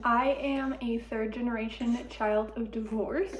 I am a third generation child of divorce,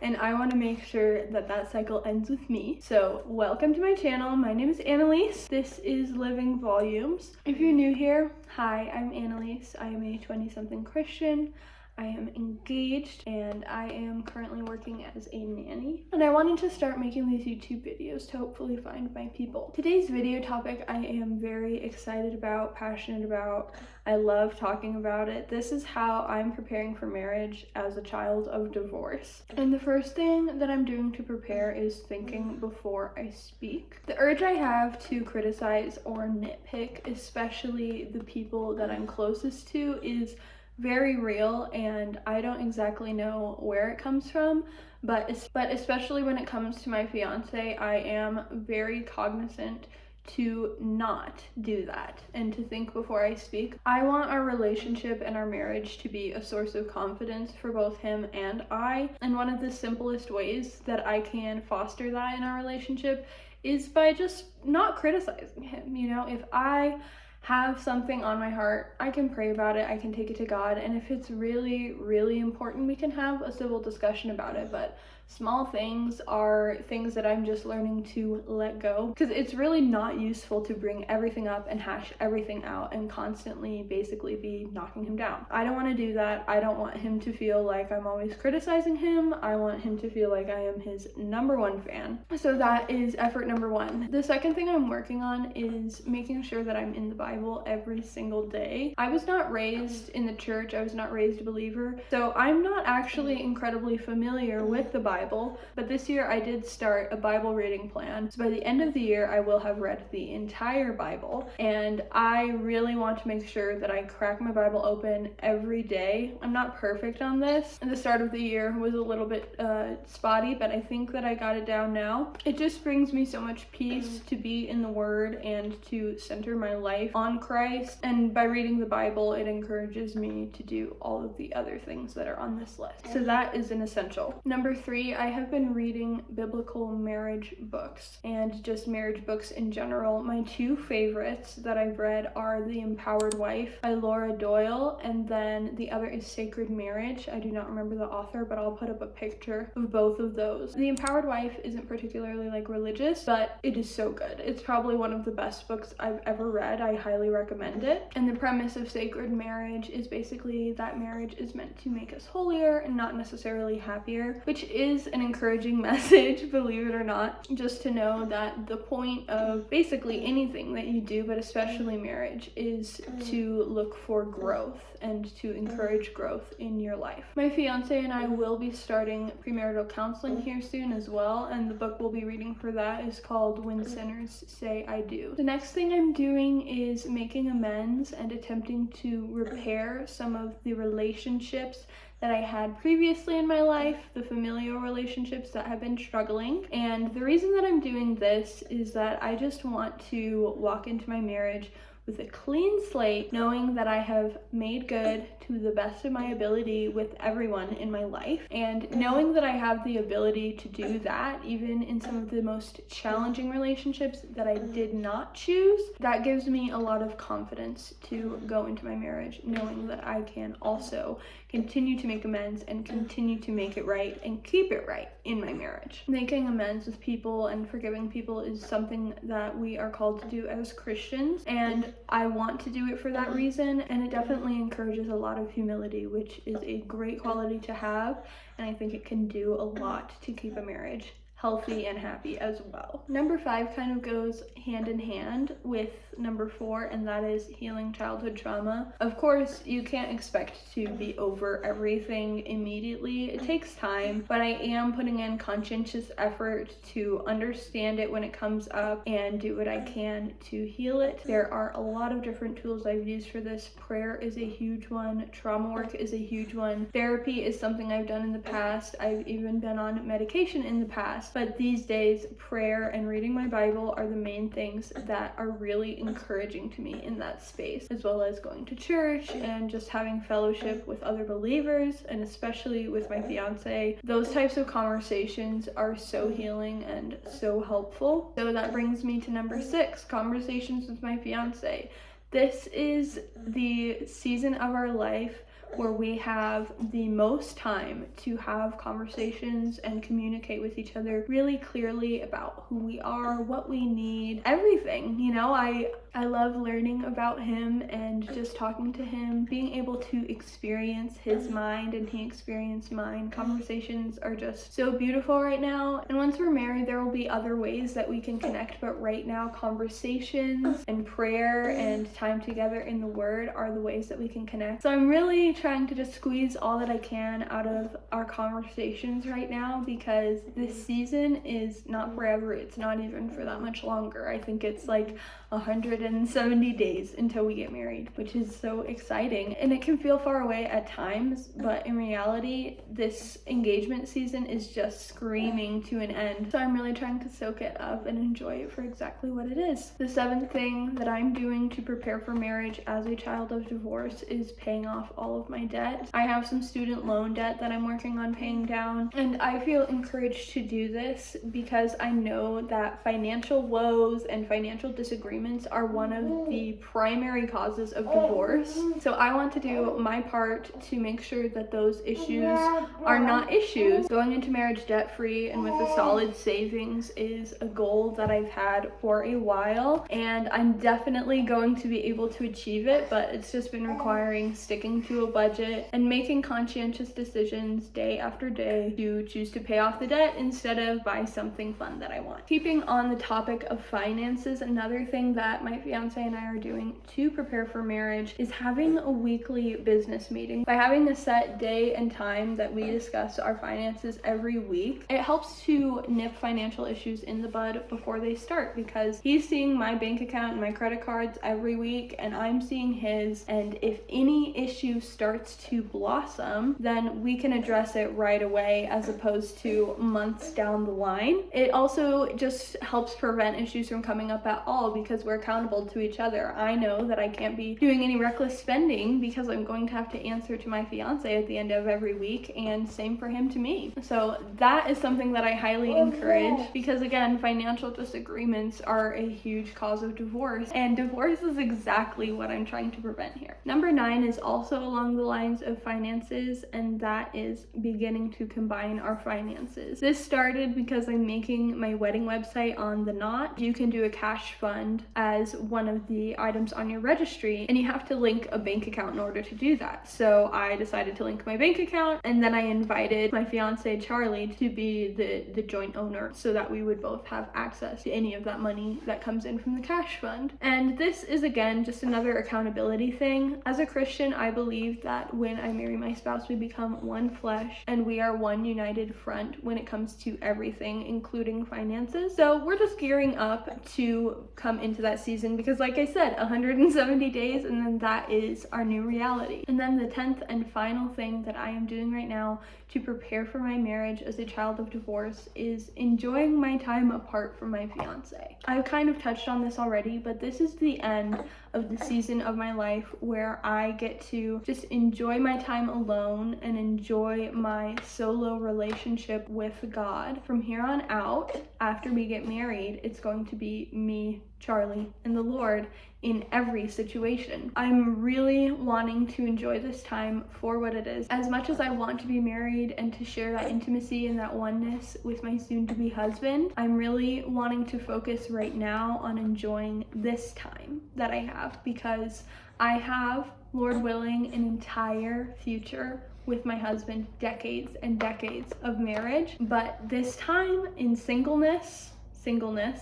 and I want to make sure that that cycle ends with me. So welcome to my channel. My name is Annalise. This is Living Volumes. If you're new here, hi, I'm Annalise. I am a 20-something Christian. I am engaged and I am currently working as a nanny. And I wanted to start making these YouTube videos to hopefully find my people. Today's video topic I am very excited about, passionate about. I love talking about it. This is how I'm preparing for marriage as a child of divorce. And the first thing that I'm doing to prepare is thinking before I speak. The urge I have to criticize or nitpick, especially the people that I'm closest to, is very real, and I don't exactly know where it comes from, but especially when it comes to my fiance, I am very cognizant to not do that and to think before I speak. I want our relationship and our marriage to be a source of confidence for both him and I, and one of the simplest ways that I can foster that in our relationship is by just not criticizing him. You know, if I have something on my heart, I can pray about it, I can take it to God, and if it's really, really important, we can have a civil discussion about it. But small things are things that I'm just learning to let go, because it's really not useful to bring everything up and hash everything out and constantly basically be knocking him down. I don't want to do that. I don't want him to feel like I'm always criticizing him. I want him to feel like I am his #1 fan. So that is effort number one. The second thing I'm working on is making sure that I'm in the Bible every single day. I was not raised in the church. I was not raised a believer, so I'm not actually incredibly familiar with the Bible, but this year I did start a Bible reading plan. So by the end of the year, I will have read the entire Bible, and I really want to make sure that I crack my Bible open every day. I'm not perfect on this, and the start of the year was a little bit spotty, but I think that I got it down now. It just brings me so much peace to be in the Word and to center my life on Christ, and by reading the Bible, it encourages me to do all of the other things that are on this list. So that is an essential. Number 3, I have been reading biblical marriage books and just marriage books in general. My 2 favorites that I've read are The Empowered Wife by Laura Doyle, and then the other is Sacred Marriage. I do not remember the author, but I'll put up a picture of both of those. The Empowered Wife isn't particularly religious, but it is so good. It's probably one of the best books I've ever read. I highly recommend it. And the premise of Sacred Marriage is basically that marriage is meant to make us holier and not necessarily happier, which is an encouraging message, believe it or not. Just to know that the point of basically anything that you do, but especially marriage, is to look for growth and to encourage growth in your life. My fiance and I will be starting premarital counseling here soon as well, and the book we'll be reading for that is called When Sinners Say I Do. The next thing I'm doing is making amends and attempting to repair some of the relationships that I had previously in my life, the familial relationships that have been struggling. And the reason that I'm doing this is that I just want to walk into my marriage with a clean slate, knowing that I have made good to the best of my ability with everyone in my life, and knowing that I have the ability to do that even in some of the most challenging relationships that I did not choose. That gives me a lot of confidence to go into my marriage, knowing that I can also continue to make amends and continue to make it right and keep it right in my marriage. Making amends with people and forgiving people is something that we are called to do as Christians, and I want to do it for that reason, and it definitely encourages a lot of humility, which is a great quality to have, and I think it can do a lot to keep a marriage healthy and happy as well. Number 5 kind of goes hand in hand with number 4, and that is healing childhood trauma. Of course, you can't expect to be over everything immediately. It takes time, but I am putting in conscientious effort to understand it when it comes up and do what I can to heal it. There are a lot of different tools I've used for this. Prayer is a huge one. Trauma work is a huge one. Therapy is something I've done in the past. I've even been on medication in the past. But these days, prayer and reading my Bible are the main things that are really encouraging to me in that space, as well as going to church and just having fellowship with other believers, and especially with my fiance. Those types of conversations are so healing and so helpful. So that brings me to number 6, conversations with my fiance. This is the season of our life where we have the most time to have conversations and communicate with each other really clearly about who we are, what we need, everything. You know, I love learning about him and just talking to him, being able to experience his mind and he experienced mine. Conversations are just so beautiful right now. And once we're married, there will be other ways that we can connect, but right now, conversations and prayer and time together in the Word are the ways that we can connect. So I'm really trying to just squeeze all that I can out of our conversations right now, because this season is not forever. It's not even for that much longer. I think it's like 170 days until we get married, which is so exciting. And it can feel far away at times, but in reality, this engagement season is just screaming to an end. So I'm really trying to soak it up and enjoy it for exactly what it is. The seventh thing that I'm doing to prepare for marriage as a child of divorce is paying off all of my debt. I have some student loan debt that I'm working on paying down, and I feel encouraged to do this because I know that financial woes and financial disagreements are one of the primary causes of divorce. So I want to do my part to make sure that those issues are not issues. Going into marriage debt-free and with a solid savings is a goal that I've had for a while, and I'm definitely going to be able to achieve it, but it's just been requiring sticking to a budget and making conscientious decisions day after day to choose to pay off the debt instead of buy something fun that I want. Keeping on the topic of finances, another thing that my fiance and I are doing to prepare for marriage is having a weekly business meeting. By having a set day and time that we discuss our finances every week, it helps to nip financial issues in the bud before they start, because he's seeing my bank account and my credit cards every week and I'm seeing his, and if any issue starts to blossom, then we can address it right away as opposed to months down the line. It also just helps prevent issues from coming up at all because we're accountable to each other. I know that I can't be doing any reckless spending because I'm going to have to answer to my fiance at the end of every week, and same for him to me. So that is something that I highly encourage, because again, financial disagreements are a huge cause of divorce, and divorce is exactly what I'm trying to prevent here. Number 9 is also along the lines of finances, and that is beginning to combine our finances. This started because I'm making my wedding website on The Knot. You can do a cash fund as one of the items on your registry, and you have to link a bank account in order to do that. So I decided to link my bank account, and then I invited my fiance Charlie to be the joint owner so that we would both have access to any of that money that comes in from the cash fund. And this is again just another accountability thing. As a Christian, I believe that when I marry my spouse, we become one flesh and we are one united front when it comes to everything, including finances. So we're just gearing up to come into that season because, like I said, 170 days, and then that is our new reality. And then the 10th and final thing that I am doing right now to prepare for my marriage as a child of divorce is enjoying my time apart from my fiance. I've kind of touched on this already, but this is the end of the season of my life where I get to just enjoy my time alone and enjoy my solo relationship with God. From here on out, after we get married, it's going to be me, Charlie, and the Lord in every situation. I'm really wanting to enjoy this time for what it is. As much as I want to be married and to share that intimacy and that oneness with my soon-to-be husband, I'm really wanting to focus right now on enjoying this time that I have, because I have, Lord willing, an entire future with my husband, decades and decades of marriage. But this time in singleness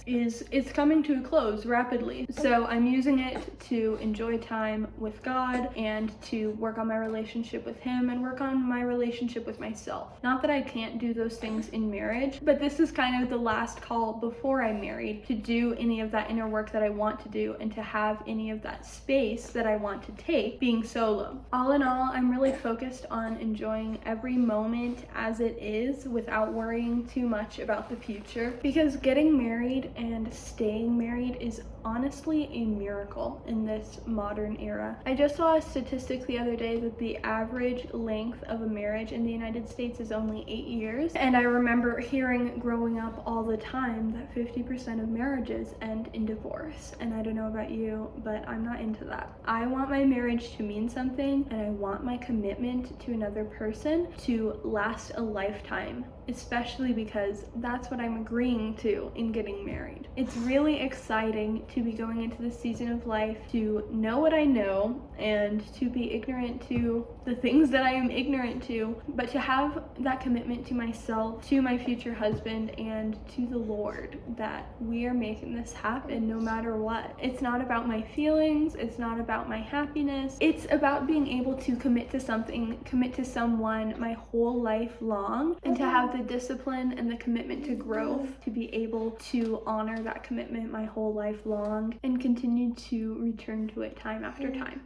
is coming to a close rapidly. So I'm using it to enjoy time with God and to work on my relationship with him and work on my relationship with myself. Not that I can't do those things in marriage, but this is kind of the last call before I'm married to do any of that inner work that I want to do and to have any of that space that I want to take being solo. All in all, I'm really focused on enjoying every moment as it is without worrying too much about the future, because getting getting married and staying married is honestly a miracle in this modern era. I just saw a statistic the other day that the average length of a marriage in the United States is only 8 years. And I remember hearing growing up all the time that 50% of marriages end in divorce. And I don't know about you, but I'm not into that. I want my marriage to mean something, and I want my commitment to another person to last a lifetime, especially because that's what I'm agreeing to in getting married. It's really exciting to be going into this season of life, to know what I know and to be ignorant to the things that I am ignorant to, but to have that commitment to myself, to my future husband, and to the Lord that we are making this happen no matter what. It's not about my feelings, it's not about my happiness, it's about being able to commit to something, commit to someone my whole life long, and to have the discipline and the commitment to growth to be able to honor that commitment my whole life long and continue to return to it time after time.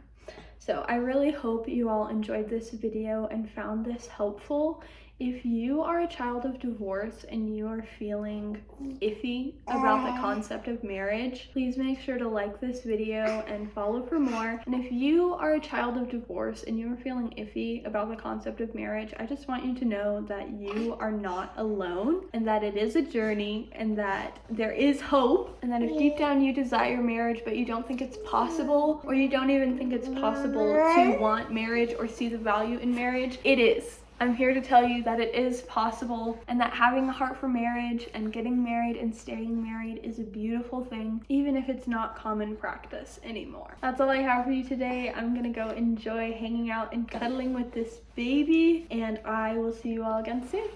So I really hope you all enjoyed this video and found this helpful. If you are a child of divorce and you are feeling iffy about the concept of marriage, please make sure to like this video and follow for more. And if you are a child of divorce and you are feeling iffy about the concept of marriage, I just want you to know that you are not alone, and that it is a journey, and that there is hope, and that if deep down you desire marriage but you don't think it's possible, or you don't even think it's possible to want marriage or see the value in marriage, it is. I'm here to tell you that it is possible, and that having a heart for marriage and getting married and staying married is a beautiful thing, even if it's not common practice anymore. That's all I have for you today. I'm gonna go enjoy hanging out and cuddling with this baby, and I will see you all again soon.